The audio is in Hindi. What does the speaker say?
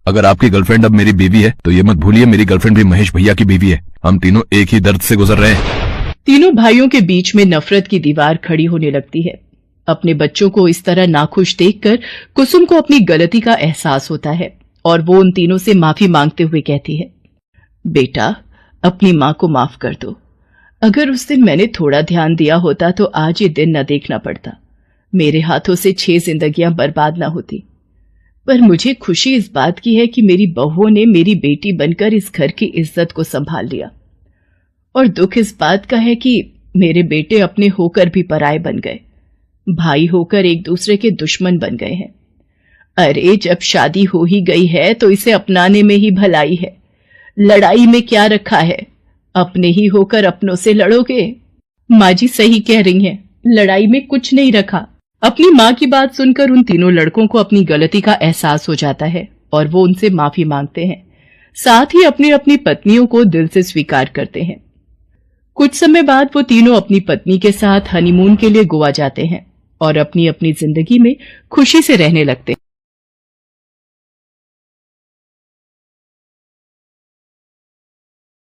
अगर आपकी गर्लफ्रेंड अब मेरी बीवी है तो ये मत भूलिए मेरी गर्लफ्रेंड भी महेश भैया की बीवी है। हम तीनों एक ही दर्द से गुजर रहे हैं। तीनों भाइयों के बीच में नफरत की दीवार खड़ी होने लगती है। अपने बच्चों को इस तरह नाखुश देखकर कुसुम को अपनी गलती का एहसास होता है और वो उन तीनों से माफी मांगते हुए कहती है, बेटा अपनी मां को माफ कर दो। अगर उस दिन मैंने थोड़ा ध्यान दिया होता तो आज ये दिन न देखना पड़ता। मेरे हाथों से 6 जिंदगियां बर्बाद ना होती। पर मुझे खुशी इस बात की है कि मेरी बहुओं ने मेरी बेटी बनकर इस घर की इज्जत को संभाल लिया, और दुख इस बात का है कि मेरे बेटे अपने होकर भी पराये बन गए, भाई होकर एक दूसरे के दुश्मन बन गए हैं। अरे जब शादी हो ही गई है तो इसे अपनाने में ही भलाई है। लड़ाई में क्या रखा है, अपने ही होकर अपनों से लड़ोगे। माँ जी सही कह रही हैं, लड़ाई में कुछ नहीं रखा। अपनी माँ की बात सुनकर उन तीनों लड़कों को अपनी गलती का एहसास हो जाता है और वो उनसे माफी मांगते हैं। साथ ही अपनी अपनी पत्नियों को दिल से स्वीकार करते हैं। कुछ समय बाद वो तीनों अपनी पत्नी के साथ हनीमून के लिए गोवा जाते हैं और अपनी अपनी जिंदगी में खुशी से रहने लगते हैं।